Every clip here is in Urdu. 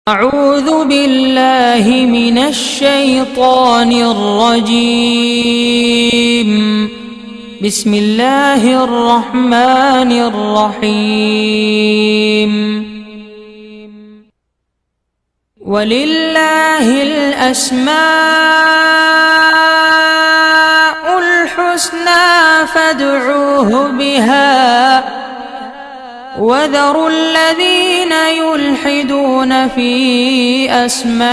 اعوذ باللہ من الشیطان الرجیم بسم اللہ الرحمن الرحیم وَلِلَّهِ الْأَسْمَاءُ الْحُسْنَى فَادْعُوهُ بِهَا وَذَرُوا الَّذِينَ يُلْحِدُونَ فِي أَسْمَائِهِ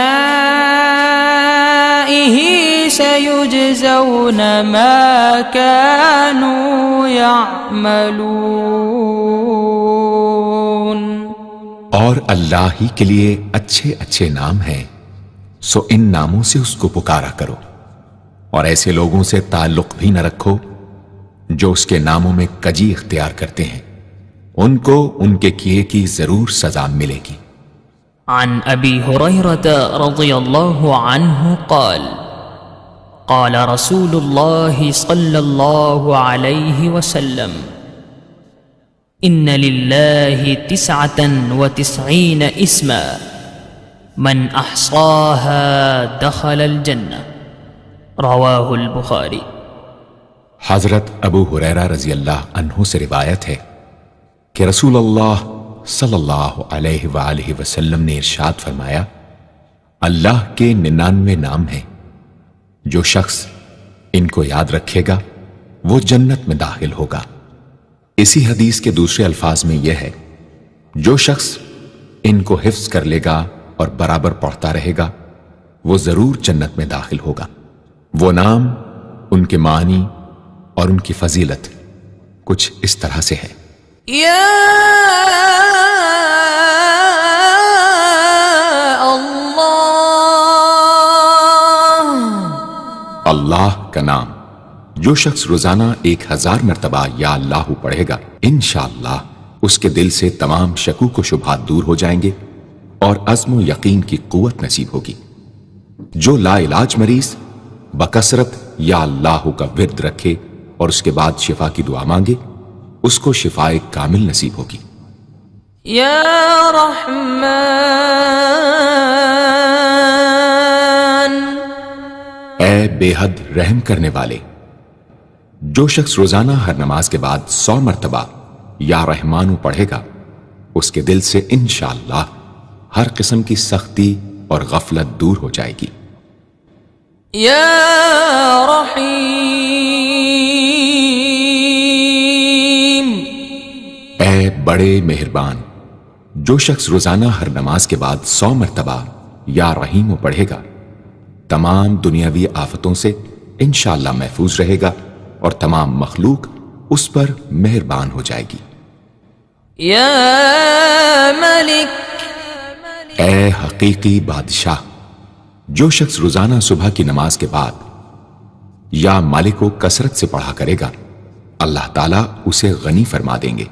سَيُجْزَوْنَ مَا كَانُوا يَعْمَلُونَ۔ اور اللہ ہی کے لیے اچھے اچھے نام ہیں، سو ان ناموں سے اس کو پکارا کرو، اور ایسے لوگوں سے تعلق بھی نہ رکھو جو اس کے ناموں میں کجی اختیار کرتے ہیں، ان کو ان کے کیے کی ضرور سزا ملے گی۔ عن ابی ہریرہ رضی اللہ عنہ قال قال رسول اللہ صلی اللہ علیہ وسلم ان للہ 99 اسما من احصاها دخل الجنہ، رواہ البخاری۔ حضرت ابو ہریرہ رضی اللہ عنہ سے روایت ہے کہ رسول اللہ صلی اللہ علیہ وآلہ وسلم نے ارشاد فرمایا، اللہ کے 99 نام ہیں، جو شخص ان کو یاد رکھے گا وہ جنت میں داخل ہوگا۔ اسی حدیث کے دوسرے الفاظ میں یہ ہے، جو شخص ان کو حفظ کر لے گا اور برابر پڑھتا رہے گا وہ ضرور جنت میں داخل ہوگا۔ وہ نام، ان کے معنی اور ان کی فضیلت کچھ اس طرح سے ہے۔ یا اللہ کا نام جو شخص روزانہ 1000 مرتبہ یا اللہ پڑھے گا، انشاءاللہ اس کے دل سے تمام شکوک و شبہات دور ہو جائیں گے اور عزم و یقین کی قوت نصیب ہوگی۔ جو لا علاج مریض بکثرت یا اللہ کا ورد رکھے اور اس کے بعد شفا کی دعا مانگے، اس کو شفائے کامل نصیب ہوگی۔ یا رحمان، اے بے حد رحم کرنے والے، جو شخص روزانہ ہر نماز کے بعد 100 مرتبہ یا رحمانو پڑھے گا، اس کے دل سے انشاءاللہ ہر قسم کی سختی اور غفلت دور ہو جائے گی۔ یا رحیم، اے بڑے مہربان، جو شخص روزانہ ہر نماز کے بعد 100 مرتبہ یا رحیمو پڑھے گا، تمام دنیاوی آفتوں سے انشاءاللہ محفوظ رہے گا اور تمام مخلوق اس پر مہربان ہو جائے گی۔ یا ملک، اے حقیقی بادشاہ، جو شخص روزانہ صبح کی نماز کے بعد یا مالک کو کثرت سے پڑھا کرے گا، اللہ تعالیٰ اسے غنی فرما دیں گے۔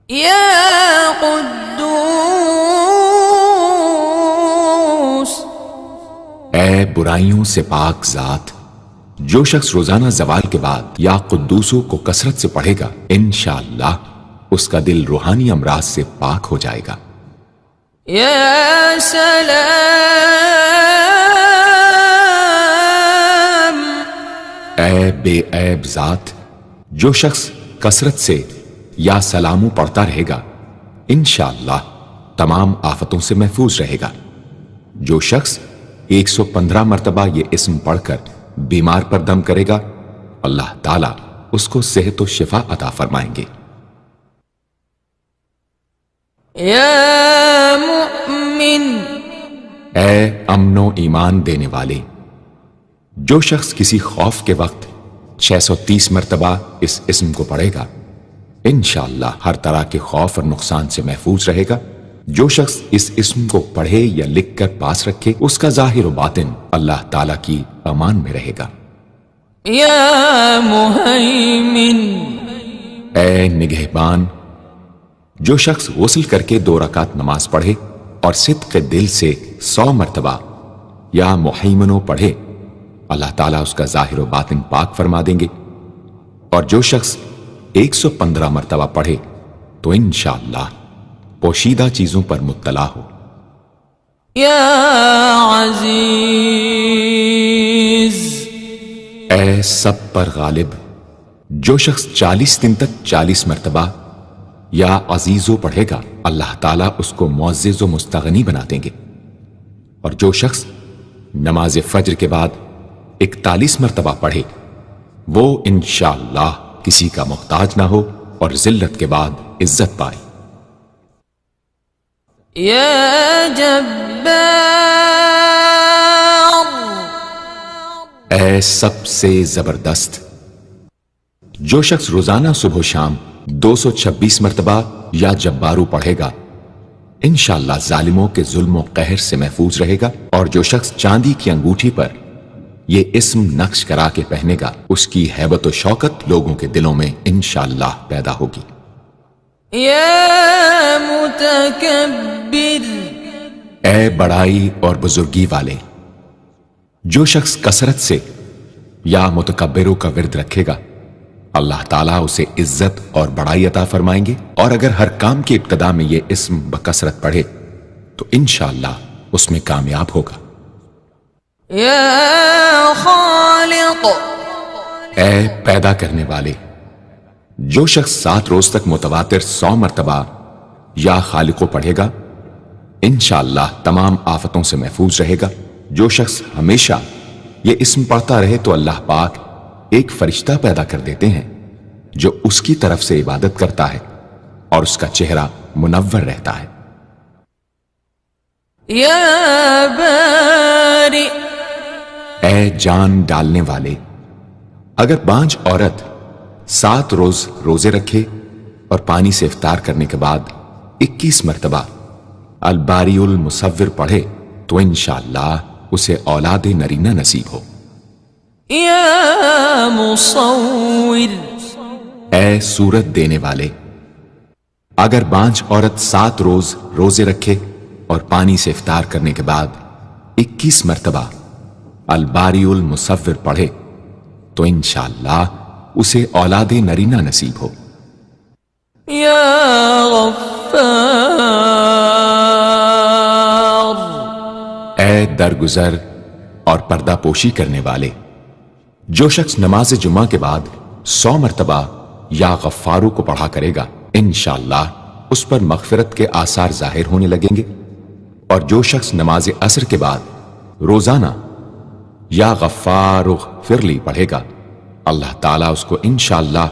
یا قدوس، اے برائیوں سے پاک ذات، جو شخص روزانہ زوال کے بعد یا قدوسوں کو کثرت سے پڑھے گا، انشاءاللہ اس کا دل روحانی امراض سے پاک ہو جائے گا۔ یا سلام، اے بے عیب ذات، جو شخص کثرت سے یا سلاموں پڑھتا رہے گا، انشاءاللہ تمام آفتوں سے محفوظ رہے گا۔ جو شخص 115 مرتبہ یہ اسم پڑھ کر بیمار پر دم کرے گا، اللہ تعالیٰ اس کو صحت و شفا عطا فرمائیں گے۔ یا مؤمن، اے امن و ایمان دینے والے، جو شخص کسی خوف کے وقت 630 مرتبہ اس اسم کو پڑھے گا، انشاءاللہ ہر طرح کے خوف اور نقصان سے محفوظ رہے گا۔ جو شخص اس اسم کو پڑھے یا لکھ کر پاس رکھے، اس کا ظاہر و باطن اللہ تعالیٰ کی امان میں رہے گا۔ یا مہیمن، اے نگہبان، جو شخص غسل کر کے 2 رکعت نماز پڑھے اور صدق دل سے 100 مرتبہ یا مہیمنو پڑھے، اللہ تعالیٰ اس کا ظاہر و باطن پاک فرما دیں گے۔ اور جو شخص 115 مرتبہ پڑھے تو انشاءاللہ پوشیدہ چیزوں پر مطلع ہو۔ یا عزیز. اے سب پر غالب. جو شخص 40 دن تک 40 مرتبہ یا عزیزو پڑھے گا اللہ تعالیٰ اس کو معزز و مستغنی بنا دیں گے. اور جو شخص نماز فجر کے بعد 41 مرتبہ پڑھے وہ انشاءاللہ کسی کا محتاج نہ ہو اور ذلت کے بعد عزت پائے. یا جبار. اے سب سے زبردست. جو شخص روزانہ صبح و شام 226 مرتبہ یا جبارو پڑھے گا انشاءاللہ ظالموں کے ظلم و قہر سے محفوظ رہے گا. اور جو شخص چاندی کی انگوٹھی پر یہ اسم نقش کرا کے پہنے گا اس کی ہیبت و شوکت لوگوں کے دلوں میں انشاءاللہ پیدا ہوگی. یا متکبر. اے بڑائی اور بزرگی والے. جو شخص کثرت سے یا متکبروں کا ورد رکھے گا اللہ تعالیٰ اسے عزت اور بڑائی عطا فرمائیں گے. اور اگر ہر کام کی ابتدا میں یہ اسم بکثرت پڑھے تو انشاءاللہ اس میں کامیاب ہوگا. یا خالق. اے پیدا کرنے والے. جو شخص 7 روز تک متواتر 100 مرتبہ یا خالقو پڑھے گا انشاءاللہ تمام آفتوں سے محفوظ رہے گا. جو شخص ہمیشہ یہ اسم پڑھتا رہے تو اللہ پاک ایک فرشتہ پیدا کر دیتے ہیں جو اس کی طرف سے عبادت کرتا ہے اور اس کا چہرہ منور رہتا ہے. یا باری. اے جان ڈالنے والے. اگر بانجھ عورت 7 روز روزے رکھے اور پانی سے افطار کرنے کے بعد 21 مرتبہ الباری المصور پڑھے تو انشاءاللہ اسے اولاد نرینہ نصیب ہو. یا مصور. اے صورت دینے والے. اگر بانجھ عورت 7 روز روزے رکھے اور پانی سے افطار کرنے کے بعد 21 مرتبہ الباری المصور پڑھے تو انشاءاللہ اسے اولاد نرینہ نصیب ہو. یا غفار. اے درگزر اور پردہ پوشی کرنے والے. جو شخص نماز جمعہ کے بعد 100 مرتبہ یا غفارو کو پڑھا کرے گا انشاءاللہ اس پر مغفرت کے آثار ظاہر ہونے لگیں گے. اور جو شخص نماز عصر کے بعد روزانہ یا غفار اغفر لی پڑھے گا اللہ تعالیٰ اس کو انشاءاللہ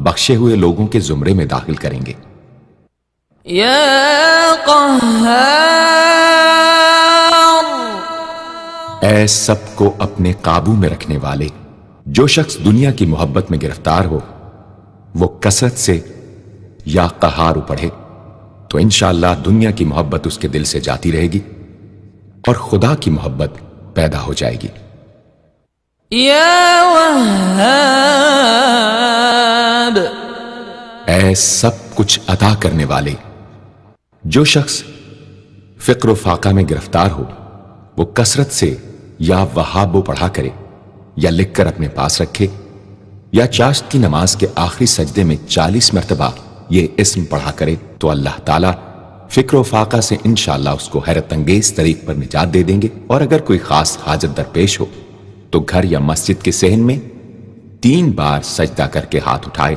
بخشے ہوئے لوگوں کے زمرے میں داخل کریں گے. یا قہار. اے سب کو اپنے قابو میں رکھنے والے. جو شخص دنیا کی محبت میں گرفتار ہو وہ کثرت سے یا قہار پڑھے تو انشاءاللہ دنیا کی محبت اس کے دل سے جاتی رہے گی اور خدا کی محبت پیدا ہو جائے گی. یا وہاب. اے سب کچھ عطا کرنے والے. جو شخص فقر و فاقہ میں گرفتار ہو وہ کثرت سے یا وہابو پڑھا کرے یا لکھ کر اپنے پاس رکھے یا چاشت کی نماز کے آخری سجدے میں 40 مرتبہ یہ اسم پڑھا کرے تو اللہ تعالیٰ فکر و فاقہ سے انشاءاللہ اس کو حیرت انگیز طریق پر نجات دے دیں گے. اور اگر کوئی خاص حاجت درپیش ہو تو گھر یا مسجد کے صحن میں 3 بار سجدہ کر کے ہاتھ اٹھائے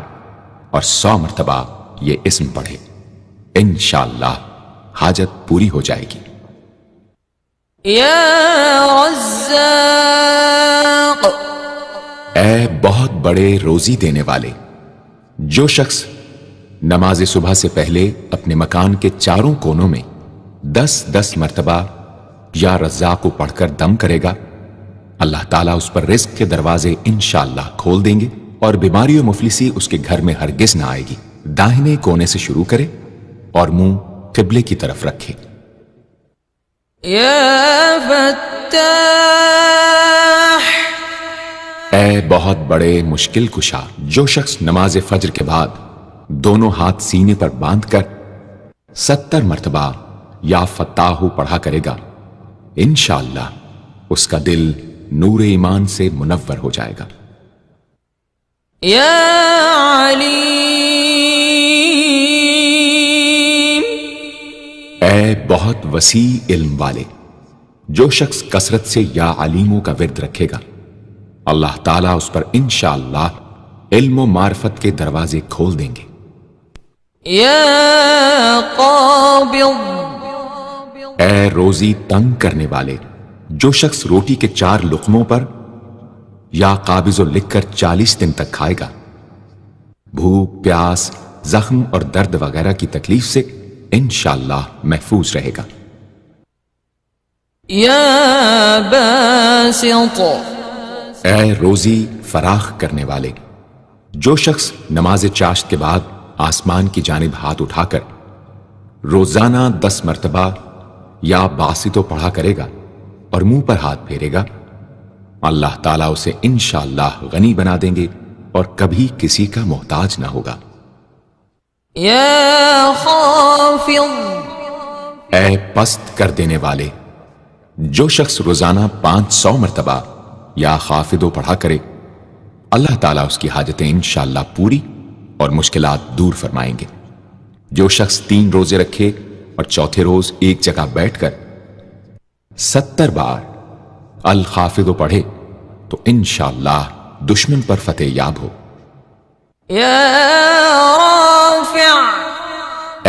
اور 100 مرتبہ یہ اسم پڑھے انشاءاللہ حاجت پوری ہو جائے گی. یا رزاق. اے بہت بڑے روزی دینے والے. جو شخص نماز صبح سے پہلے اپنے مکان کے چاروں کونوں میں 10-10 مرتبہ یا رزاق کو پڑھ کر دم کرے گا اللہ تعالیٰ اس پر رزق کے دروازے انشاءاللہ کھول دیں گے اور بیماری و مفلسی اس کے گھر میں ہرگز نہ آئے گی. داہنے کونے سے شروع کرے اور منہ قبلے کی طرف رکھے. یا فتاح. اے بہت بڑے مشکل کشا. جو شخص نماز فجر کے بعد دونوں ہاتھ سینے پر باندھ کر 70 مرتبہ یا فتاحو پڑھا کرے گا انشاءاللہ اس کا دل نور ایمان سے منور ہو جائے گا. یا علیم. اے بہت وسیع علم والے. جو شخص کثرت سے یا علیموں کا ورد رکھے گا اللہ تعالیٰ اس پر انشاءاللہ علم و معرفت کے دروازے کھول دیں گے۔ یا قابض، اے روزی تنگ کرنے والے، جو شخص روٹی کے 4 لقموں پر یا قابض لکھ کر 40 دن تک کھائے گا، بھوک، پیاس، زخم اور درد وغیرہ کی تکلیف سے انشاءاللہ محفوظ رہے گا۔ یا باسط، اے روزی فراخ کرنے والے، جو شخص نماز چاشت کے بعد آسمان کی جانب ہاتھ اٹھا کر روزانہ 10 مرتبہ یا باسطو پڑھا کرے گا اور منہ پر ہاتھ پھیرے گا، اللہ تعالیٰ اسے انشاءاللہ غنی بنا دیں گے اور کبھی کسی کا محتاج نہ ہوگا۔ یا خافض، اے پست کر دینے والے، جو شخص روزانہ 500 مرتبہ یا خافضو پڑھا کرے اللہ تعالیٰ اس کی حاجتیں انشاءاللہ پوری اور مشکلات دور فرمائیں گے۔ جو شخص 3 روزے رکھے اور چوتھے روز ایک جگہ بیٹھ کر 70 بار الخافضو پڑھے تو انشاءاللہ دشمن پر فتح یاب ہو۔ یا رافع،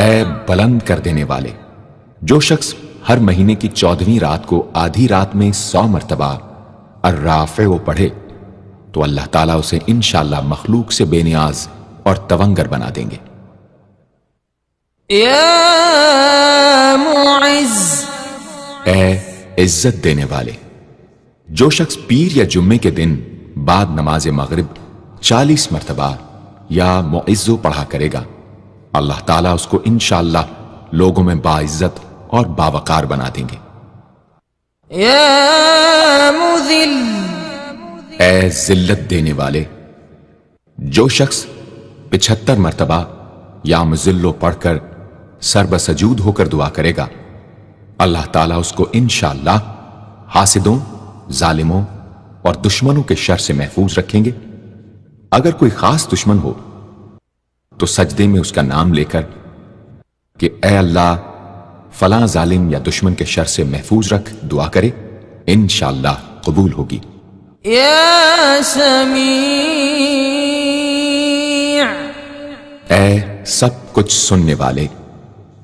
اے بلند کر دینے والے، جو شخص ہر مہینے کی 14ویں رات کو آدھی رات میں 100 مرتبہ الرافع پڑھے تو اللہ تعالیٰ اسے انشاءاللہ مخلوق سے بے نیاز اور تونگر بنا دیں گے۔ یا معز، اے عزت دینے والے، جو شخص پیر یا جمعے کے دن بعد نماز مغرب 40 مرتبہ یا معزو پڑھا کرے گا اللہ تعالیٰ اس کو انشاءاللہ لوگوں میں باعزت اور باوقار بنا دیں گے۔ یا مذل، اے ذلت دینے والے، جو شخص 75 مرتبہ یا مذلو پڑھ کر سر بسجود ہو کر دعا کرے گا اللہ تعالیٰ اس کو انشاءاللہ حاسدوں، ظالموں اور دشمنوں کے شر سے محفوظ رکھیں گے۔ اگر کوئی خاص دشمن ہو تو سجدے میں اس کا نام لے کر کہ اے اللہ فلاں ظالم یا دشمن کے شر سے محفوظ رکھ دعا کرے انشاءاللہ قبول ہوگی۔ یا سمیع، اے سب کچھ سننے والے،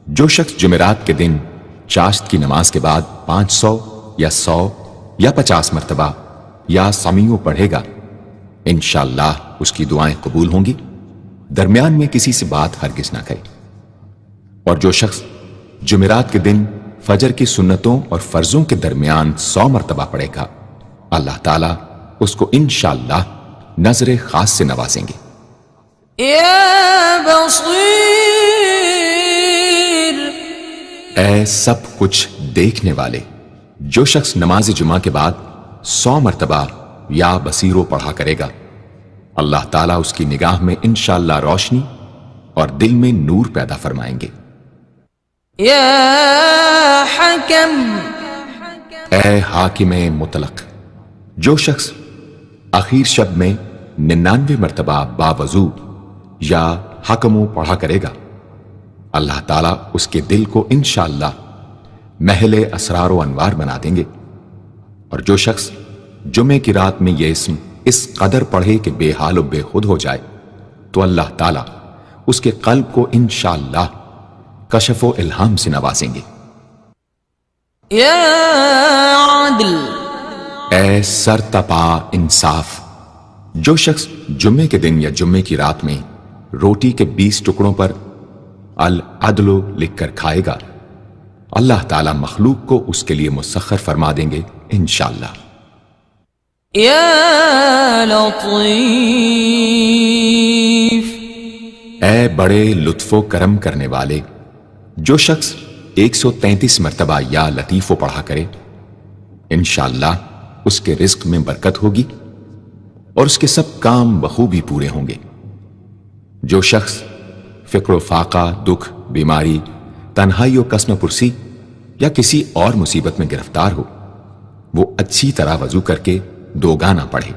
جو شخص جمعرات کے دن چاشت کی نماز کے بعد 500 یا 100 یا 50 مرتبہ یا سمیع پڑھے گا انشاءاللہ اس کی دعائیں قبول ہوں گی، درمیان میں کسی سے بات ہرگز نہ کرے۔ اور جو شخص جمعرات کے دن فجر کی سنتوں اور فرضوں کے درمیان 100 مرتبہ پڑھے گا اللہ تعالیٰ اس کو انشاءاللہ نظر خاص سے نوازیں گے۔ یا بصیر، اے سب کچھ دیکھنے والے، جو شخص نماز جمعہ کے بعد 100 مرتبہ یا بصیرو پڑھا کرے گا اللہ تعالیٰ اس کی نگاہ میں انشاءاللہ روشنی اور دل میں نور پیدا فرمائیں گے۔ یا حکم، اے حاکم مطلق، جو شخص آخر شب میں 99 مرتبہ باوضو یا حکمو پڑھا کرے گا اللہ تعالیٰ اس کے دل کو انشاءاللہ محل اسرار و انوار بنا دیں گے۔ اور جو شخص جمعے کی رات میں یہ اسم اس قدر پڑھے کہ بے حال و بے خود ہو جائے تو اللہ تعالیٰ اس کے قلب کو انشاءاللہ کشف و الہام سے نوازیں گے۔ یا عدل، اے سر تپا انصاف، جو شخص جمعے کے دن یا جمعے کی رات میں روٹی کے 20 ٹکڑوں پر العدل لکھ کر کھائے گا اللہ تعالیٰ مخلوق کو اس کے لیے مسخر فرما دیں گے انشاءاللہ۔ یا لطیف، اے بڑے لطف و کرم کرنے والے، جو شخص 133 مرتبہ یا لطیفو پڑھا کرے انشاءاللہ اس کے رزق میں برکت ہوگی اور اس کے سب کام بخوبی پورے ہوں گے۔ جو شخص فقر و فاقہ، دکھ، بیماری، تنہائی و قسم پرسی یا کسی اور مصیبت میں گرفتار ہو وہ اچھی طرح وضو کر کے 2 گانا پڑھے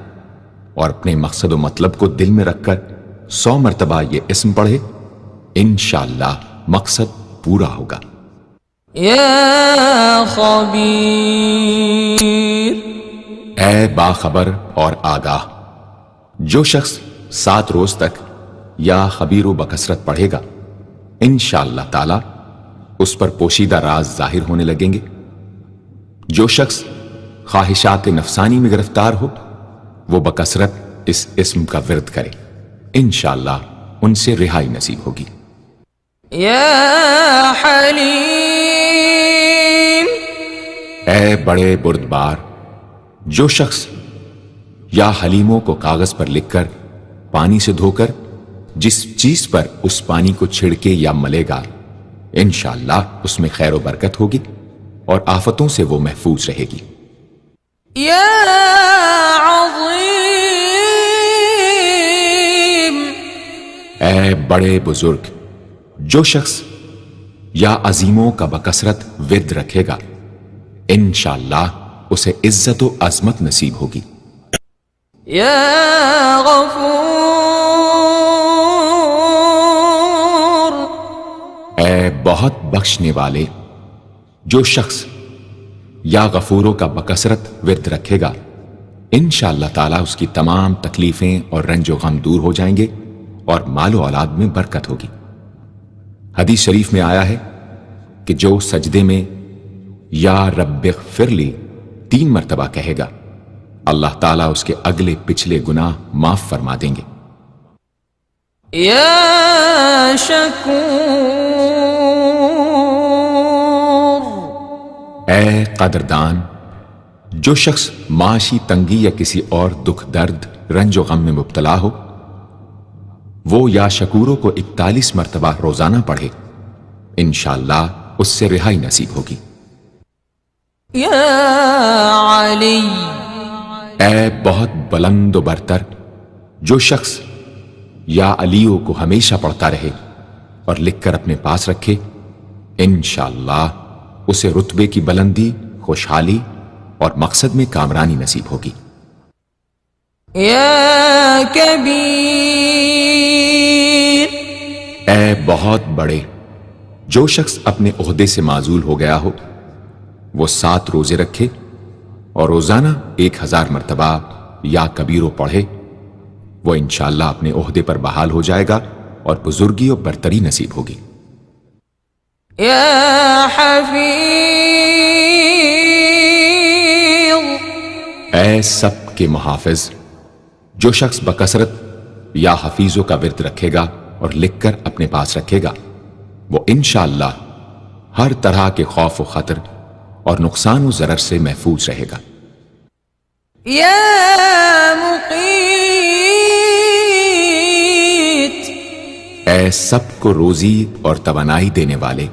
اور اپنے مقصد و مطلب کو دل میں رکھ کر 100 مرتبہ یہ اسم پڑھے انشاءاللہ مقصد پورا ہوگا۔ يا خبير اے باخبر اور آگاہ، جو شخص 7 روز تک یا خبیر و بکثرت پڑھے گا انشاءاللہ تعالی اس پر پوشیدہ راز ظاہر ہونے لگیں گے۔ جو شخص خواہشات نفسانی میں گرفتار ہو وہ بکثرت اس اسم کا ورد کرے، انشاءاللہ ان سے رہائی نصیب ہوگی۔ يا حليم اے بڑے بردبار، جو شخص یا حلیموں کو کاغذ پر لکھ کر پانی سے دھو کر جس چیز پر اس پانی کو چھڑکے یا ملے گا انشاءاللہ اس میں خیر و برکت ہوگی اور آفتوں سے وہ محفوظ رہے گی۔ يا عظيم اے بڑے بزرگ، جو شخص یا عظیموں کا بکثرت ورد رکھے گا انشاءاللہ اسے عزت و عظمت نصیب ہوگی۔ يا غفور اے بہت بخشنے والے، جو شخص یا غفوروں کا بکثرت ورد رکھے گا انشاءاللہ تعالی اس کی تمام تکلیفیں اور رنج و غم دور ہو جائیں گے اور مال و اولاد میں برکت ہوگی۔ حدیث شریف میں آیا ہے کہ جو سجدے میں یا رب اغفر لی 3 مرتبہ کہے گا اللہ تعالیٰ اس کے اگلے پچھلے گناہ معاف فرما دیں گے۔ يا شکور اے قدردان، جو شخص معاشی تنگی یا کسی اور دکھ درد رنج و غم میں مبتلا ہو وہ یا شکوروں کو 41 مرتبہ روزانہ پڑھے انشاءاللہ اس سے رہائی نصیب ہوگی۔ يا علی اے بہت بلند و برتر، جو شخص یا علیوں کو ہمیشہ پڑھتا رہے اور لکھ کر اپنے پاس رکھے انشاءاللہ اسے رتبے کی بلندی، خوشحالی اور مقصد میں کامرانی نصیب ہوگی۔ يا کبیر اے بہت بڑے، جو شخص اپنے عہدے سے معزول ہو گیا ہو وہ 7 روزے رکھے اور روزانہ 1000 مرتبہ یا کبیرو پڑھے وہ انشاءاللہ اپنے عہدے پر بحال ہو جائے گا اور بزرگی و برتری نصیب ہوگی۔ يا حفیظ اے سب کے محافظ، جو شخص بکثرت یا حفیظوں کا ورد رکھے گا اور لکھ کر اپنے پاس رکھے گا وہ انشاءاللہ ہر طرح کے خوف و خطر اور نقصان و ضرر سے محفوظ رہے گا۔ يا مقیت اے سب کو روزی اور توانائی دینے والے،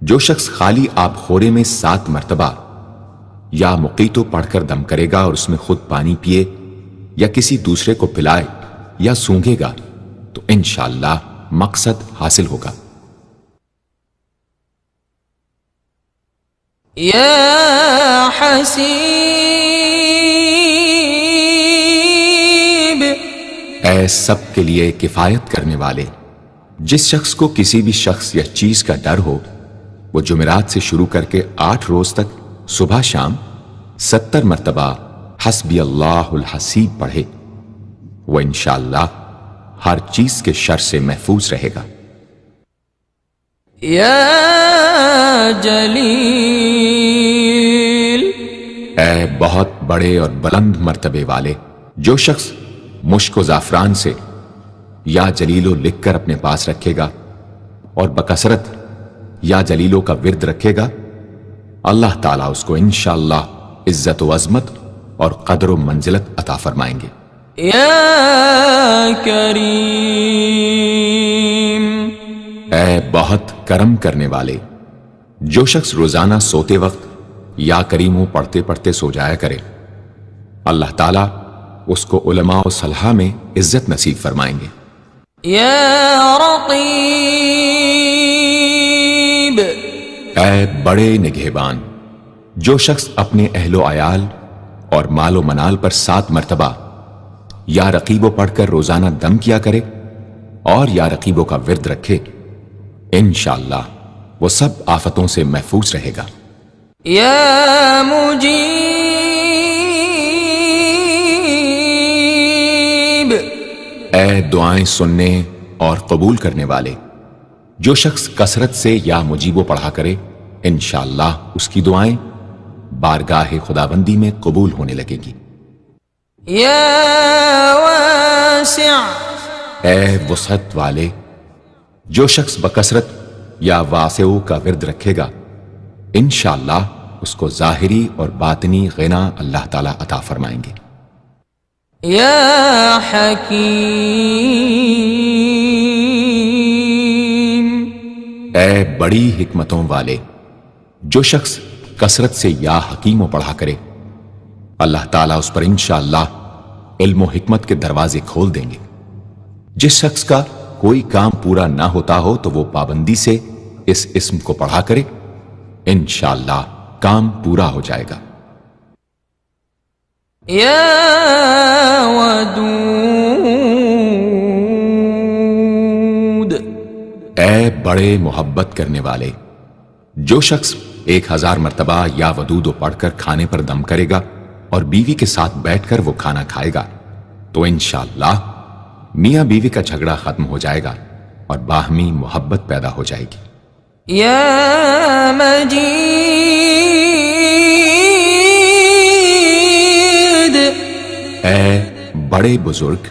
جو شخص خالی آب خورے میں 7 مرتبہ یا مقیتو پڑھ کر دم کرے گا اور اس میں خود پانی پیے یا کسی دوسرے کو پلائے یا سونگے گا تو انشاءاللہ مقصد حاصل ہوگا۔ يا حسیب اے سب کے لیے کفایت کرنے والے، جس شخص کو کسی بھی شخص یا چیز کا ڈر ہو وہ جمعرات سے شروع کر کے 8 روز تک صبح شام 70 مرتبہ حسبی اللہ الحسیب پڑھے وہ انشاءاللہ ہر چیز کے شر سے محفوظ رہے گا۔ يا جلیل اے بہت بڑے اور بلند مرتبے والے، جو شخص مشک و زعفران سے یا جلیلو لکھ کر اپنے پاس رکھے گا اور بکثرت یا جلیلوں کا ورد رکھے گا اللہ تعالیٰ اس کو انشاءاللہ عزت و عظمت اور قدر و منزلت عطا فرمائیں گے۔ يا کریم اے بہت کرم کرنے والے، جو شخص روزانہ سوتے وقت یا کریموں پڑھتے پڑھتے سو جایا کرے اللہ تعالیٰ اس کو علماء و صلحاء میں عزت نصیب فرمائیں گے۔ يا رقیب اے بڑے نگہبان، جو شخص اپنے اہل و عیال اور مال و منال پر 7 مرتبہ یا رقیبو پڑھ کر روزانہ دم کیا کرے اور یا رقیبوں کا ورد رکھے انشاءاللہ وہ سب آفتوں سے محفوظ رہے گا۔ یا مجیب، اے دعائیں سننے اور قبول کرنے والے، جو شخص کثرت سے یا مجیبو پڑھا کرے انشاءاللہ اس کی دعائیں بارگاہ خداوندی میں قبول ہونے لگے گی۔ یا واسع، اے وسعت والے، جو شخص بکثرت یا واسعو کا ورد رکھے گا انشاءاللہ اس کو ظاہری اور باطنی غنا اللہ تعالیٰ عطا فرمائیں گے۔ یا حکیم، اے بڑی حکمتوں والے، جو شخص کثرت سے یا حکیم پڑھا کرے اللہ تعالیٰ اس پر انشاءاللہ علم و حکمت کے دروازے کھول دیں گے۔ جس شخص کا کوئی کام پورا نہ ہوتا ہو تو وہ پابندی سے اس اسم کو پڑھا کرے انشاءاللہ کام پورا ہو جائے گا۔ یا ودود، اے بڑے محبت کرنے والے، جو شخص 1000 مرتبہ یا ودود پڑھ کر کھانے پر دم کرے گا اور بیوی کے ساتھ بیٹھ کر وہ کھانا کھائے گا تو انشاءاللہ میاں بیوی کا جھگڑا ختم ہو جائے گا اور باہمی محبت پیدا ہو جائے گی۔ یا مجید، اے بڑے بزرگ،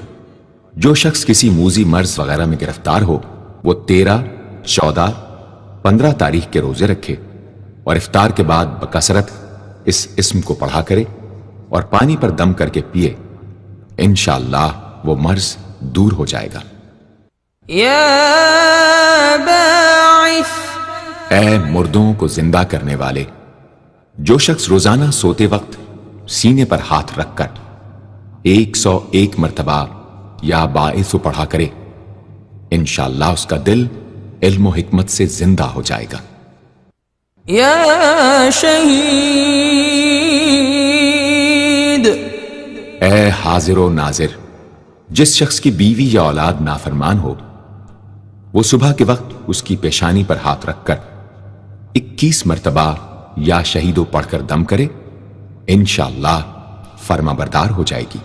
جو شخص کسی موذی مرض وغیرہ میں گرفتار ہو وہ 13، 14، 15 تاریخ کے روزے رکھے اور افطار کے بعد بکثرت اس اسم کو پڑھا کرے اور پانی پر دم کر کے پیے انشاءاللہ وہ مرض دور ہو جائے گا۔ یا باعث، اے مردوں کو زندہ کرنے والے، جو شخص روزانہ سوتے وقت سینے پر ہاتھ رکھ کر 101 مرتبہ یا باعث پڑھا کرے انشاءاللہ اس کا دل علم و حکمت سے زندہ ہو جائے گا۔ یا شہید، اے حاضر و ناظر، جس شخص کی بیوی یا اولاد نافرمان ہو وہ صبح کے وقت اس کی پیشانی پر ہاتھ رکھ کر 21 مرتبہ یا شہیدو پڑھ کر دم کرے انشاءاللہ فرما بردار ہو جائے گی۔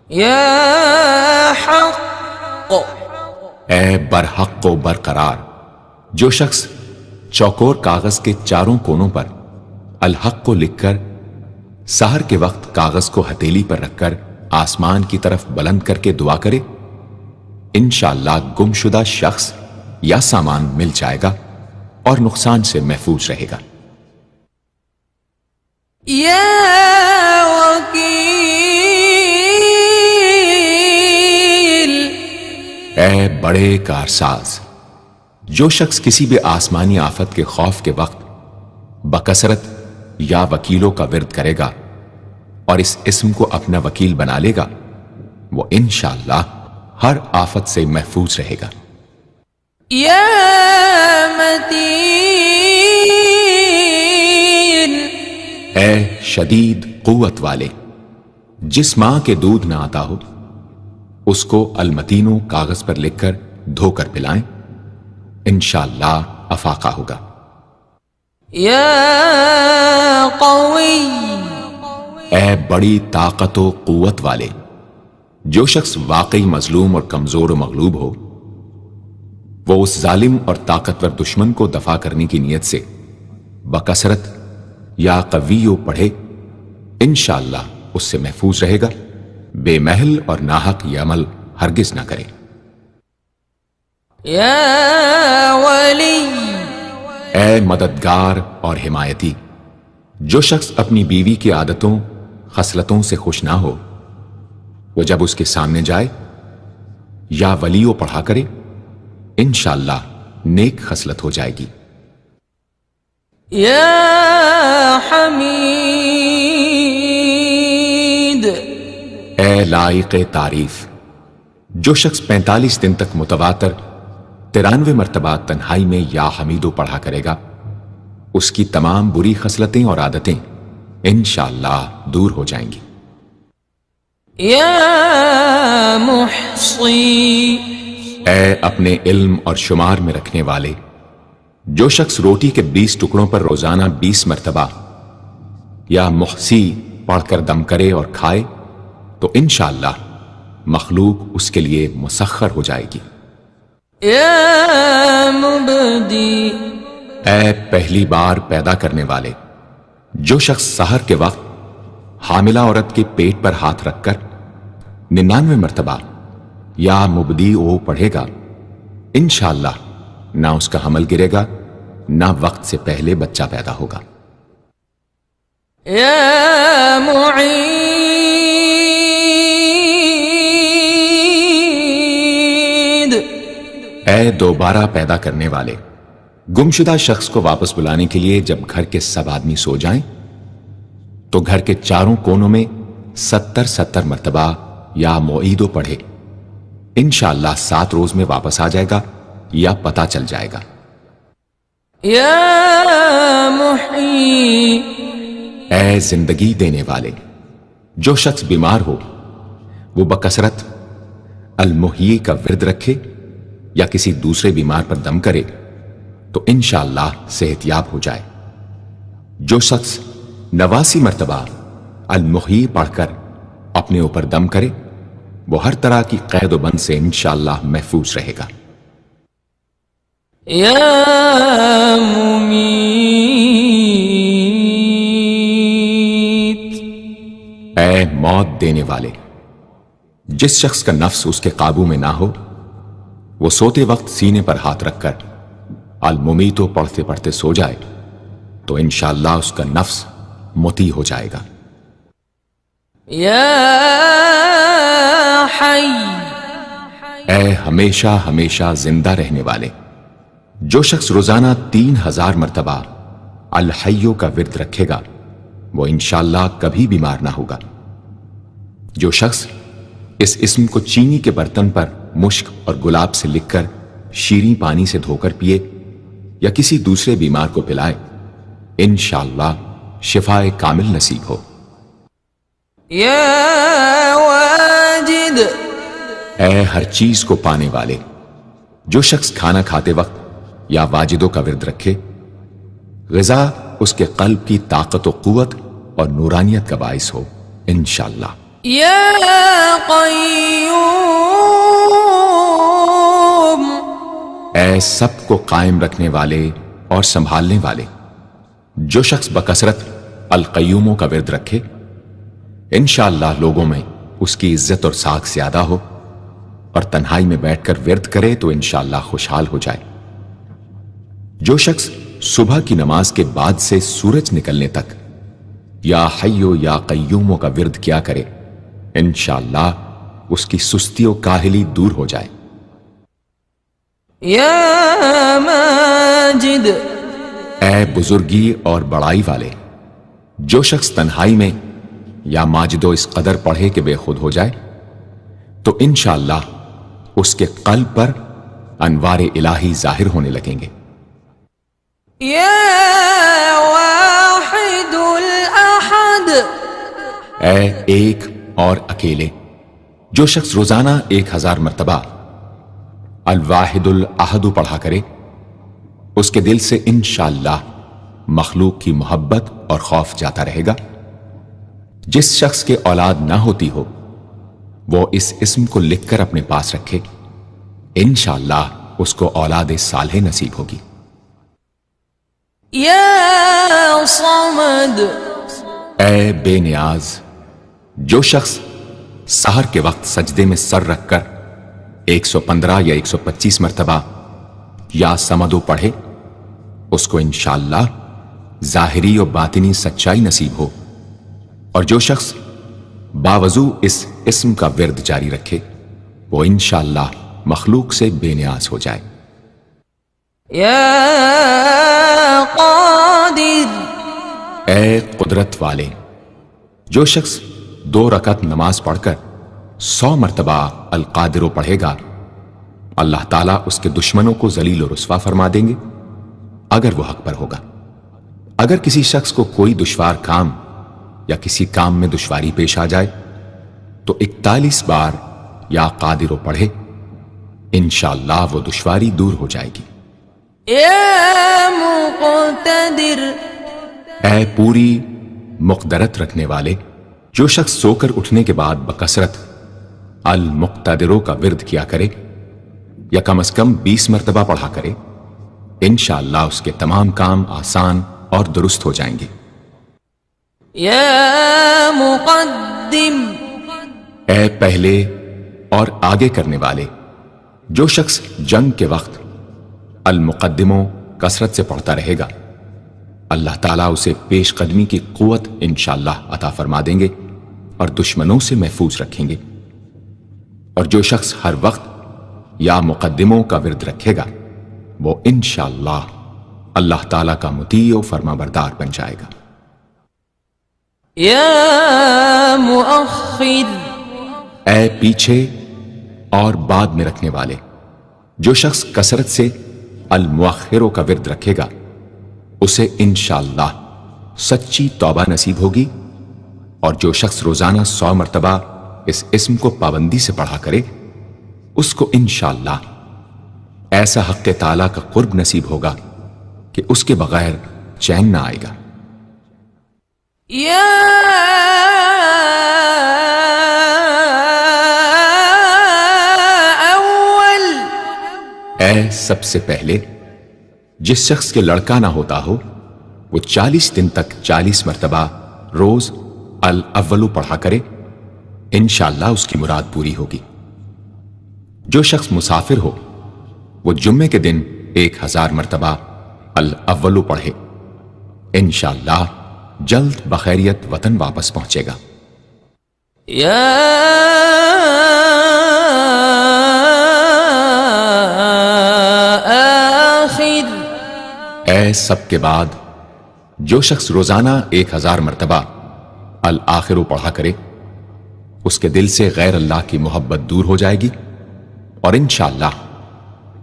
یا حق، اے برحق و برقرار، جو شخص چوکور کاغذ کے چاروں کونوں پر الحق کو لکھ کر سحر کے وقت کاغذ کو ہتھیلی پر رکھ کر آسمان کی طرف بلند کر کے دعا کرے انشاءاللہ گمشدہ شخص یا سامان مل جائے گا اور نقصان سے محفوظ رہے گا۔ یا وکیل، اے بڑے کارساز، جو شخص کسی بھی آسمانی آفت کے خوف کے وقت بکثرت یا وکیلوں کا ورد کرے گا اور اس اسم کو اپنا وکیل بنا لے گا وہ انشاءاللہ ہر آفت سے محفوظ رہے گا۔ یا متین، اے شدید قوت والے، جس ماں کے دودھ نہ آتا ہو اس کو المتینو کاغذ پر لکھ کر دھو کر پلائیں انشاءاللہ افاقہ ہوگا۔ یا قوی، اے بڑی طاقت و قوت والے، جو شخص واقعی مظلوم اور کمزور و مغلوب ہو وہ اس ظالم اور طاقتور دشمن کو دفاع کرنے کی نیت سے بکثرت یا قویو پڑھے انشاءاللہ اس سے محفوظ رہے گا، بے محل اور ناحق یہ عمل ہرگز نہ کرے۔ یا ولی، اے مددگار اور حمایتی، جو شخص اپنی بیوی کی عادتوں خصلتوں سے خوش نہ ہو وہ جب اس کے سامنے جائے یا ولیو پڑھا کرے انشاءاللہ نیک خصلت ہو جائے گی۔ یا حمید، اے لائق تعریف، جو شخص 45 دن تک متواتر 93 مرتبہ تنہائی میں یا حمیدو پڑھا کرے گا اس کی تمام بری خصلتیں اور عادتیں انشاءاللہ دور ہو جائیں گی۔ یا محصی، اے اپنے علم اور شمار میں رکھنے والے، جو شخص روٹی کے 20 ٹکڑوں پر روزانہ 20 مرتبہ یا محسی پڑھ کر دم کرے اور کھائے تو انشاءاللہ مخلوق اس کے لیے مسخر ہو جائے گی۔ یا مبدی، اے پہلی بار پیدا کرنے والے، جو شخص سحر کے وقت حاملہ عورت کے پیٹ پر ہاتھ رکھ کر 99 مرتبہ یا مبدی او پڑھے گا، انشاءاللہ نہ اس کا حمل گرے گا نہ وقت سے پہلے بچہ پیدا ہوگا۔ یا معید، اے دوبارہ پیدا کرنے والے، گمشدہ شخص کو واپس بلانے کے لیے جب گھر کے سب آدمی سو جائیں تو گھر کے چاروں کونوں میں 70 مرتبہ یا معیدو پڑھے، انشاءاللہ 7 روز میں واپس آ جائے گا یا پتہ چل جائے گا۔ یا محی، اے زندگی دینے والے، جو شخص بیمار ہو وہ بکثرت المحیی کا ورد رکھے یا کسی دوسرے بیمار پر دم کرے تو انشاءاللہ صحت یاب ہو جائے۔ جو شخص 89 مرتبہ المحیی پڑھ کر اپنے اوپر دم کرے وہ ہر طرح کی قید و بند سے انشاءاللہ محفوظ رہے گا۔ یا ممیت، اے موت دینے والے، جس شخص کا نفس اس کے قابو میں نہ ہو وہ سوتے وقت سینے پر ہاتھ رکھ کر الممیتو پڑھتے پڑھتے سو جائے تو انشاءاللہ اس کا نفس مطیع ہو جائے گا۔ یا حی، اے ہمیشہ ہمیشہ زندہ رہنے والے، جو شخص روزانہ 3000 مرتبہ الحیو کا ورد رکھے گا وہ انشاءاللہ کبھی بیمار نہ ہوگا۔ جو شخص اس اسم کو چینی کے برتن پر مشک اور گلاب سے لکھ کر شیریں پانی سے دھو کر پیے یا کسی دوسرے بیمار کو پلائے انشاءاللہ شفائے کامل نصیب ہو۔ یا واجد، اے ہر چیز کو پانے والے، جو شخص کھانا کھاتے وقت یا واجدوں کا ورد رکھے غذا اس کے قلب کی طاقت و قوت اور نورانیت کا باعث ہو انشاءاللہ۔ یا قیوم، اے سب کو قائم رکھنے والے اور سنبھالنے والے، جو شخص بکثرت القیوموں کا ورد رکھے انشاءاللہ لوگوں میں اس کی عزت اور ساکھ زیادہ ہو اور تنہائی میں بیٹھ کر ورد کرے تو انشاءاللہ خوشحال ہو جائے۔ جو شخص صبح کی نماز کے بعد سے سورج نکلنے تک یا حیو یا قیوموں کا ورد کیا کرے انشاءاللہ اس کی سستی و کاہلی دور ہو جائے۔ یا ماجد، اے بزرگی اور بڑائی والے، جو شخص تنہائی میں یا ماجدو اس قدر پڑھے کہ بے خود ہو جائے تو انشاءاللہ اس کے قلب پر انوار الہی ظاہر ہونے لگیں گے۔ یا واحد الاحد، اے ایک اور اکیلے، جو شخص روزانہ 1000 مرتبہ الواحد الاحد پڑھا کرے اس کے دل سے انشاءاللہ مخلوق کی محبت اور خوف جاتا رہے گا۔ جس شخص کے اولاد نہ ہوتی ہو وہ اس اسم کو لکھ کر اپنے پاس رکھے انشاءاللہ اس کو اولاد صالح نصیب ہوگی۔ یا صمد، اے بے نیاز، جو شخص سحر کے وقت سجدے میں سر رکھ کر 115 یا 125 مرتبہ یا سمدو پڑھے اس کو انشاءاللہ ظاہری و باطنی سچائی نصیب ہو، اور جو شخص باوضو اس اسم کا ورد جاری رکھے وہ انشاءاللہ مخلوق سے بے نیاز ہو جائے۔ یا قادر، اے قدرت والے، جو شخص 2 رکعت نماز پڑھ کر 100 مرتبہ القادر پڑھے گا اللہ تعالیٰ اس کے دشمنوں کو ذلیل و رسوا فرما دیں گے اگر وہ حق پر ہوگا۔ اگر کسی شخص کو کوئی دشوار کام یا کسی کام میں دشواری پیش آ جائے تو 41 بار یا قادر پڑھے انشاءاللہ وہ دشواری دور ہو جائے گی۔ يا مقتدر اے پوری مقدرت رکھنے والے، جو شخص سو کر اٹھنے کے بعد بکثرت المقتدروں کا ورد کیا کرے یا کم از کم 20 مرتبہ پڑھا کرے، انشاءاللہ اس کے تمام کام آسان اور درست ہو جائیں گے۔ يا مقدم اے پہلے اور آگے کرنے والے، جو شخص جنگ کے وقت المقدموں کثرت سے پڑھتا رہے گا، اللہ تعالیٰ اسے پیش قدمی کی قوت انشاءاللہ عطا فرما دیں گے اور دشمنوں سے محفوظ رکھیں گے۔ اور جو شخص ہر وقت یا مقدموں کا ورد رکھے گا، وہ انشاءاللہ اللہ تعالیٰ کا مطیع و فرما بردار بن جائے گا۔ يا مؤخر اے پیچھے اور بعد میں رکھنے والے، جو شخص کثرت سے المؤخروں کا ورد رکھے گا، اسے انشاءاللہ سچی توبہ نصیب ہوگی، اور جو شخص روزانہ 100 مرتبہ اس اسم کو پابندی سے پڑھا کرے، اس کو انشاءاللہ ایسا حق تعالیٰ کا قرب نصیب ہوگا کہ اس کے بغیر چین نہ آئے گا۔ يا أول اے سب سے پہلے، جس شخص کے لڑکا نہ ہوتا ہو، وہ 40 دن تک 40 مرتبہ روز الاولو پڑھا کرے، انشاءاللہ اس کی مراد پوری ہوگی۔ جو شخص مسافر ہو، وہ جمعے کے دن 1000 مرتبہ الاولو پڑھے، انشاءاللہ جلد بخیریت وطن واپس پہنچے گا۔ يا آخر اے سب کے بعد، جو شخص روزانہ 1000 مرتبہ الآخرو پڑھا کرے، اس کے دل سے غیر اللہ کی محبت دور ہو جائے گی، اور انشاءاللہ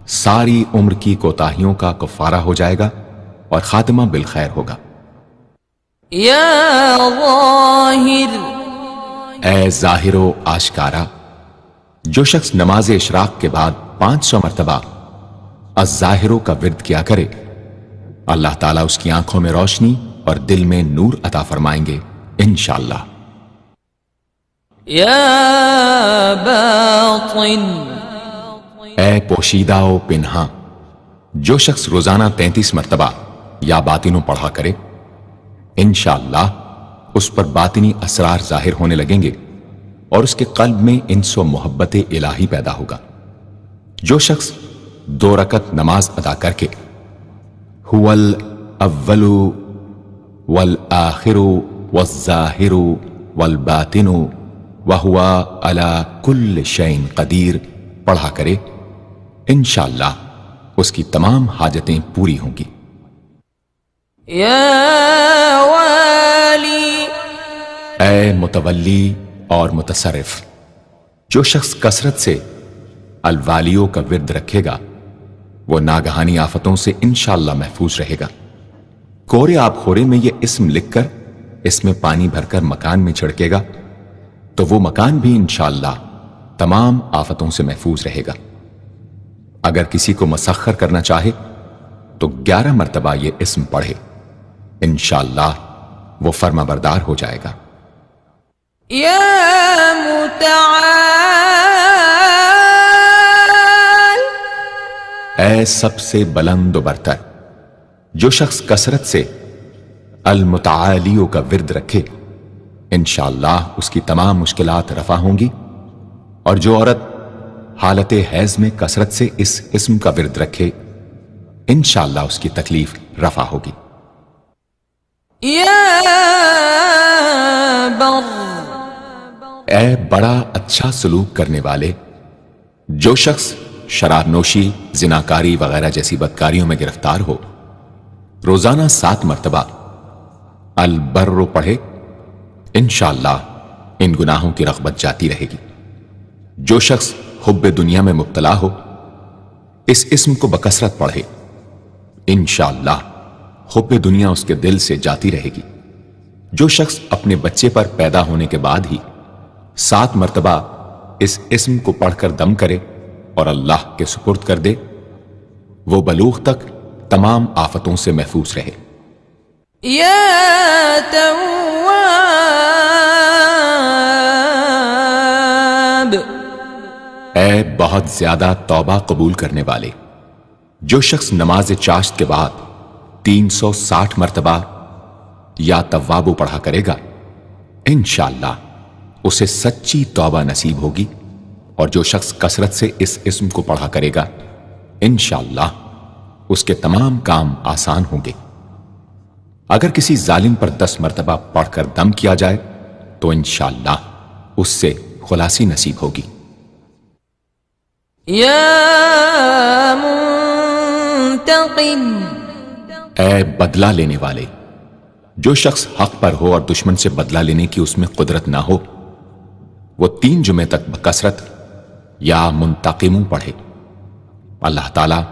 ساری عمر کی کوتاہیوں کا کفارہ ہو جائے گا اور خاتمہ بالخیر ہوگا۔ يا ظاہر اے ظاہر و آشکارا، جو شخص نماز اشراق کے بعد 500 مرتبہ الظاہروں کا ورد کیا کرے، اللہ تعالیٰ اس کی آنکھوں میں روشنی اور دل میں نور عطا فرمائیں گے انشاءاللہ۔ يا باطن اے پوشیدہ و پنہاں، جو شخص روزانہ 33 مرتبہ یا باطنوں پڑھا کرے، انشاءاللہ اس پر باطنی اسرار ظاہر ہونے لگیں گے اور اس کے قلب میں انس و محبت الہی پیدا ہوگا۔ جو شخص 2 رکعت نماز ادا کر کے هو الاول والآخر والظاہر والباطن وهو على كل شيء قدیر پڑھا کرے، انشاءاللہ اس کی تمام حاجتیں پوری ہوں گی۔ يا والی اے متولی اور متصرف، جو شخص کثرت سے الوالیوں کا ورد رکھے گا، وہ ناگہانی آفتوں سے انشاءاللہ محفوظ رہے گا۔ کورے آب خورے میں یہ اسم لکھ کر اس میں پانی بھر کر مکان میں چھڑکے گا تو وہ مکان بھی انشاءاللہ تمام آفتوں سے محفوظ رہے گا۔ اگر کسی کو مسخر کرنا چاہے تو 11 مرتبہ یہ اسم پڑھے، انشاءاللہ وہ فرما بردار ہو جائے گا۔ يا متعال اے سب سے بلند و برتر، جو شخص کثرت سے المتعالیوں کا ورد رکھے، انشاءاللہ اس کی تمام مشکلات رفع ہوں گی، اور جو عورت حالت حیض میں کثرت سے اس اسم کا ورد رکھے، انشاءاللہ اس کی تکلیف رفع ہوگی۔ يا بر اے بڑا اچھا سلوک کرنے والے، جو شخص شراب نوشی، زناکاری وغیرہ جیسی بدکاریوں میں گرفتار ہو، روزانہ 7 مرتبہ البر پڑھے، انشاءاللہ ان گناہوں کی رغبت جاتی رہے گی۔ جو شخص حب دنیا میں مبتلا ہو، اس اسم کو بکثرت پڑھے، انشاءاللہ حب دنیا اس کے دل سے جاتی رہے گی۔ جو شخص اپنے بچے پر پیدا ہونے کے بعد ہی 7 مرتبہ اس اسم کو پڑھ کر دم کرے اور اللہ کے سپرد کر دے، وہ بلوغ تک تمام آفتوں سے محفوظ رہے۔ یا تواب، اے بہت زیادہ توبہ قبول کرنے والے، جو شخص نماز چاشت کے بعد 360 مرتبہ یا توابو پڑھا کرے گا، انشاءاللہ اسے سچی توبہ نصیب ہوگی، اور جو شخص کثرت سے اس اسم کو پڑھا کرے گا، انشاءاللہ اس کے تمام کام آسان ہوں گے۔ اگر کسی ظالم پر 10 مرتبہ پڑھ کر دم کیا جائے تو انشاءاللہ اس سے خلاصی نصیب ہوگی۔ یا منتقم، اے بدلہ لینے والے، جو شخص حق پر ہو اور دشمن سے بدلہ لینے کی اس میں قدرت نہ ہو، وہ 3 جمعے تک بکثرت یا منتقموں پڑھے، اللہ تعالیٰ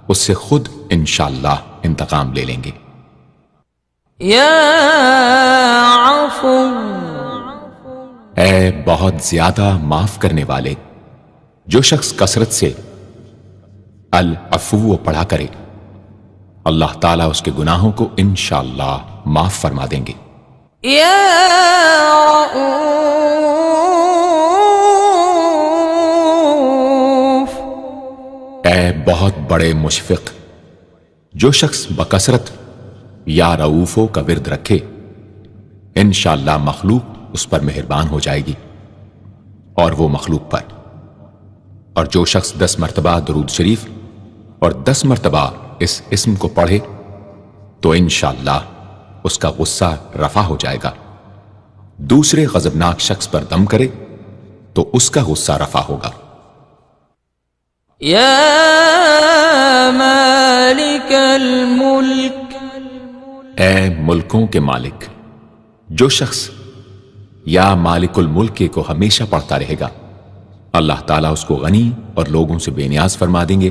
اس سے خود انشاءاللہ انتقام لے لیں گے۔ یا عفو، اے بہت زیادہ معاف کرنے والے، جو شخص کثرت سے العفو پڑھا کرے، اللہ تعالیٰ اس کے گناہوں کو انشاءاللہ معاف فرما دیں گے۔ یا رؤوف، اے بہت بڑے مشفق، جو شخص بکثرت یا رؤوفوں کا ورد رکھے، انشاءاللہ مخلوق اس پر مہربان ہو جائے گی، اور وہ مخلوق پر۔ اور جو شخص 10 مرتبہ درود شریف اور 10 مرتبہ اس اسم کو پڑھے تو انشاءاللہ اس کا غصہ رفع ہو جائے گا۔ دوسرے غضبناک شخص پر دم کرے تو اس کا غصہ رفع ہوگا۔ یا مالک الملک، اے ملکوں کے مالک، جو شخص یا مالک الملک کو ہمیشہ پڑھتا رہے گا، اللہ تعالیٰ اس کو غنی اور لوگوں سے بے نیاز فرما دیں گے،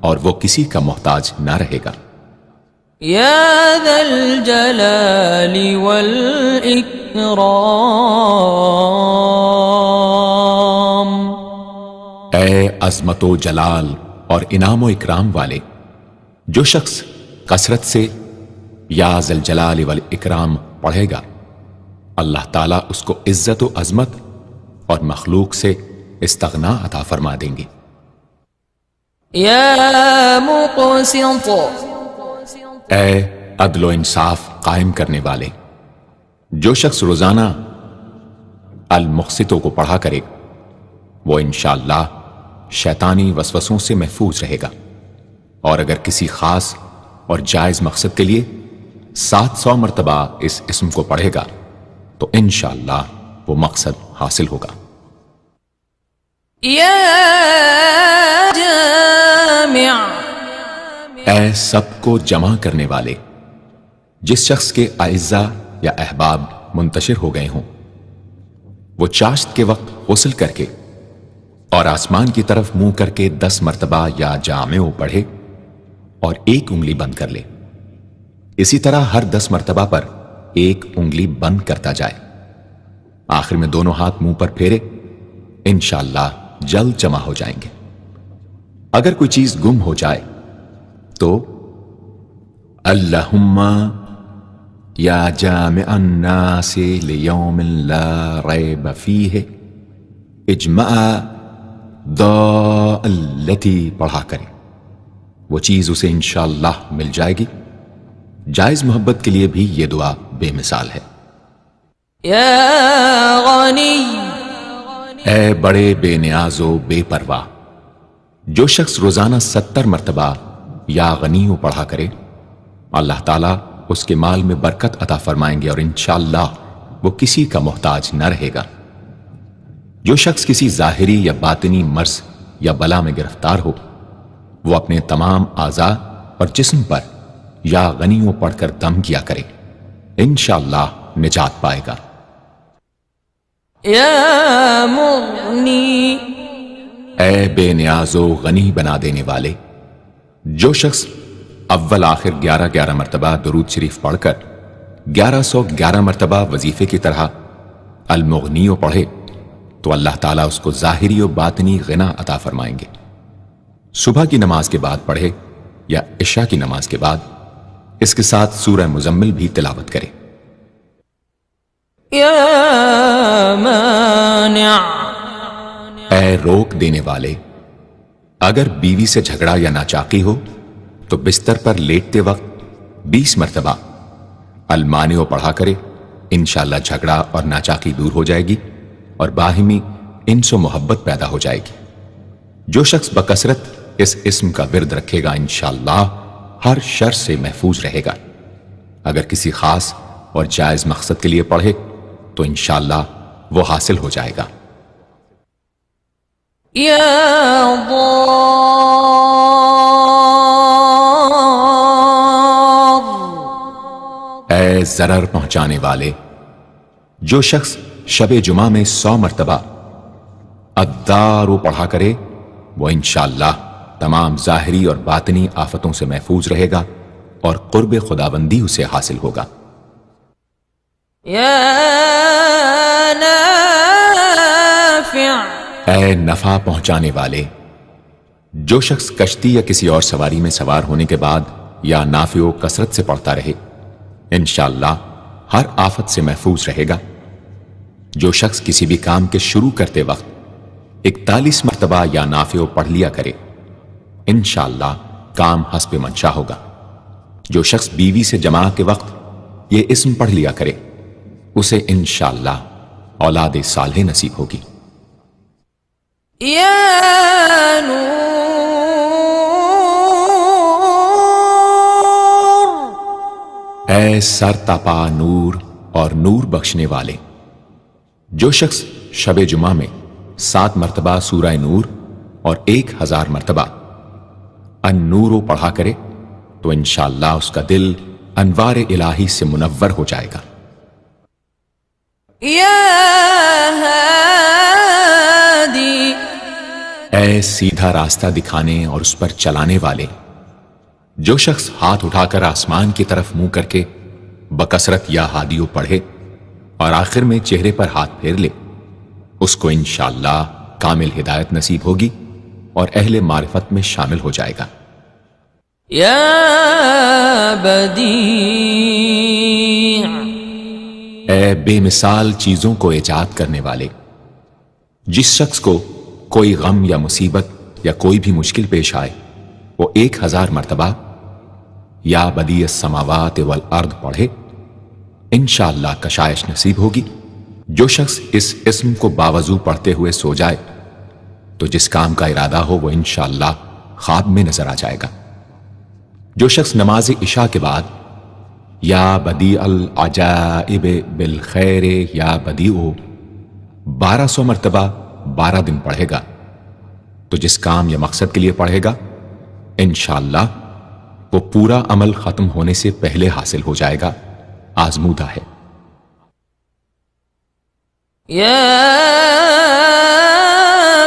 اور وہ کسی کا محتاج نہ رہے گا۔ یا ذا الجلال والاکرام، اے عظمت و جلال اور انعام و اکرام والے، جو شخص کثرت سے یا ذا الجلال والاکرام پڑھے گا، اللہ تعالیٰ اس کو عزت و عظمت اور مخلوق سے استغنا عطا فرما دیں گے۔ یا مقسط، اے عدل و انصاف قائم کرنے والے، جو شخص روزانہ المقسطوں کو پڑھا کرے، وہ انشاءاللہ شیطانی وسوسوں سے محفوظ رہے گا، اور اگر کسی خاص اور جائز مقصد کے لیے 700 مرتبہ اس اسم کو پڑھے گا تو انشاءاللہ وہ مقصد حاصل ہوگا۔ یا جامع، اے سب کو جمع کرنے والے، جس شخص کے اعزا یا احباب منتشر ہو گئے ہوں، وہ چاشت کے وقت غسل کر کے اور آسمان کی طرف منہ کر کے 10 مرتبہ یا جامع پڑھے اور 1 انگلی بند کر لے۔ اسی طرح ہر 10 مرتبہ پر 1 انگلی بند کرتا جائے، آخر میں دونوں ہاتھ منہ پر پھیرے، انشاءاللہ جلد جمع ہو جائیں گے۔ اگر کوئی چیز گم ہو جائے تو اللہم یا جامع الناس لیوم لا ریب فیہ اجمع ضالتی پڑھا کرے، وہ چیز اسے انشاءاللہ مل جائے گی۔ جائز محبت کے لیے بھی یہ دعا بے مثال ہے۔ یا غنی، اے بڑے بے نیاز و بے پرواہ، جو شخص روزانہ 70 مرتبہ یا غنی پڑھا کرے، اللہ تعالیٰ اس کے مال میں برکت عطا فرمائیں گے، اور انشاءاللہ وہ کسی کا محتاج نہ رہے گا۔ جو شخص کسی ظاہری یا باطنی مرض یا بلا میں گرفتار ہو، وہ اپنے تمام اعضاء اور جسم پر یا غنیوں پڑھ کر دم کیا کرے، انشاءاللہ نجات پائے گا۔ یا مغنی، اے بے نیاز و غنی بنا دینے والے، جو شخص اول آخر 11 مرتبہ درود شریف پڑھ کر 1111 مرتبہ وظیفے کی طرح المغنی پڑھے تو اللہ تعالیٰ اس کو ظاہری و باطنی غنا عطا فرمائیں گے۔ صبح کی نماز کے بعد پڑھے یا عشاء کی نماز کے بعد اس کے ساتھ سورہ مزمل بھی تلاوت کرے۔ یا مانع، اے روک دینے والے، اگر بیوی سے جھگڑا یا ناچاقی ہو تو بستر پر لیٹتے وقت 20 مرتبہ المانع پڑھا کرے، انشاءاللہ جھگڑا اور ناچاقی دور ہو جائے گی اور باہمی انس و محبت پیدا ہو جائے گی۔ جو شخص بکثرت اس اسم کا ورد رکھے گا انشاءاللہ ہر شر سے محفوظ رہے گا۔ اگر کسی خاص اور جائز مقصد کے لیے پڑھے تو انشاءاللہ وہ حاصل ہو جائے گا۔ یا ضار، اے ضرر پہنچانے والے، جو شخص شب جمعہ میں 100 مرتبہ الدار پڑھا کرے وہ انشاءاللہ تمام ظاہری اور باطنی آفتوں سے محفوظ رہے گا اور قرب خداوندی اسے حاصل ہوگا۔ یا نافع، اے نفع پہنچانے والے، جو شخص کشتی یا کسی اور سواری میں سوار ہونے کے بعد یا نافع و کثرت سے پڑھتا رہے انشاءاللہ ہر آفت سے محفوظ رہے گا۔ جو شخص کسی بھی کام کے شروع کرتے وقت 41 مرتبہ یا نافع پڑھ لیا کرے انشاءاللہ کام حسب منشا ہوگا۔ جو شخص بیوی سے جماع کے وقت یہ اسم پڑھ لیا کرے اسے انشاءاللہ اولاد صالح نصیب ہوگی۔ یا نور، اے سر تپا نور اور نور بخشنے والے، جو شخص شب جمعہ میں 7 مرتبہ سورہ نور اور 1000 مرتبہ النور پڑھا کرے تو انشاءاللہ اس کا دل انوار الہی سے منور ہو جائے گا۔ یا ہادی، اے سیدھا راستہ دکھانے اور اس پر چلانے والے، جو شخص ہاتھ اٹھا کر آسمان کی طرف منہ کر کے بکثرت یا ہادیو پڑھے اور آخر میں چہرے پر ہاتھ پھیر لے اس کو انشاءاللہ کامل ہدایت نصیب ہوگی اور اہل معرفت میں شامل ہو جائے گا۔ یا بدیع، اے بے مثال چیزوں کو ایجاد کرنے والے، جس شخص کو کوئی غم یا مصیبت یا کوئی بھی مشکل پیش آئے وہ 1000 مرتبہ یا بدیع السماوات والارض پڑھے انشاءاللہ کشائش نصیب ہوگی۔ جو شخص اس اسم کو باوضو پڑھتے ہوئے سو جائے تو جس کام کا ارادہ ہو وہ انشاءاللہ خواب میں نظر آ جائے گا۔ جو شخص نماز عشاء کے بعد یا بدیع العجائب بالخیر یا بدیع 1200 مرتبہ 12 دن پڑھے گا تو جس کام یا مقصد کے لیے پڑھے گا انشاءاللہ وہ پورا عمل ختم ہونے سے پہلے حاصل ہو جائے گا، آزمودہ ہے۔ یا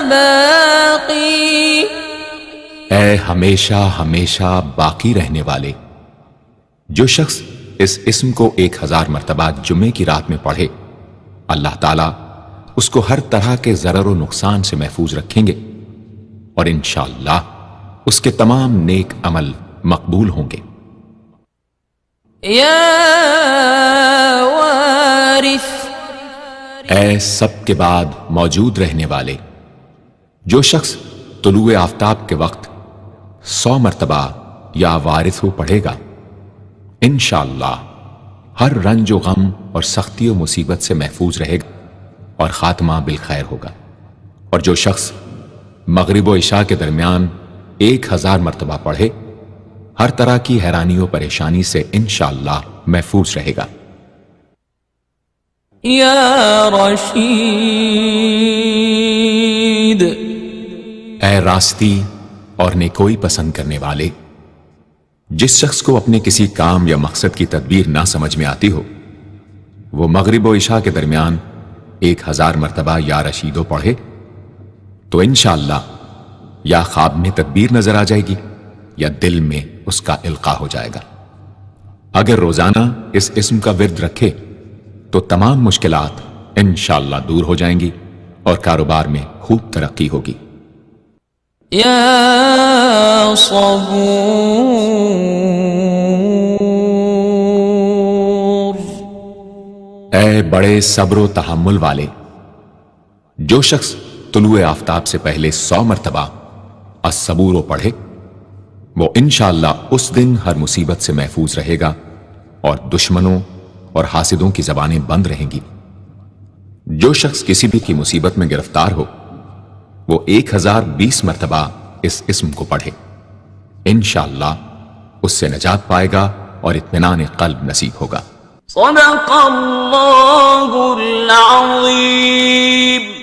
باقی، اے ہمیشہ ہمیشہ باقی رہنے والے، جو شخص اس اسم کو 1000 مرتبہ جمعے کی رات میں پڑھے اللہ تعالیٰ اس کو ہر طرح کے ضرر و نقصان سے محفوظ رکھیں گے اور انشاءاللہ اس کے تمام نیک عمل مقبول ہوں گے۔ یا وارث، اے سب کے بعد موجود رہنے والے، جو شخص طلوع آفتاب کے وقت 100 مرتبہ یا وارث پڑھے گا انشاءاللہ ہر رنج و غم اور سختی و مصیبت سے محفوظ رہے گا اور خاتمہ بالخیر ہوگا۔ اور جو شخص مغرب و عشاء کے درمیان 1000 مرتبہ پڑھے ہر طرح کی حیرانی و پریشانی سے انشاءاللہ محفوظ رہے گا۔ یا رشید، اے راستی اور نیکوئی پسند کرنے والے، جس شخص کو اپنے کسی کام یا مقصد کی تدبیر نہ سمجھ میں آتی ہو وہ مغرب و عشاء کے درمیان 1000 مرتبہ یا رشیدو پڑھے تو انشاءاللہ یا خواب میں تدبیر نظر آ جائے گی یا دل میں اس کا القاء ہو جائے گا۔ اگر روزانہ اس اسم کا ورد رکھے تو تمام مشکلات انشاءاللہ دور ہو جائیں گی اور کاروبار میں خوب ترقی ہوگی۔ يا صبور اے بڑے صبر و تحمل والے، جو شخص طلوع آفتاب سے پہلے 100 مرتبہ الصبور پڑھے وہ انشاءاللہ اس دن ہر مصیبت سے محفوظ رہے گا اور دشمنوں اور حاسدوں کی زبانیں بند رہیں گی۔ جو شخص کسی بھی کی مصیبت میں گرفتار ہو وہ 1020 مرتبہ اس اسم کو پڑھے، انشاءاللہ اس سے نجات پائے گا اور اطمینان قلب نصیب ہوگا۔ صدق اللہ العظیم۔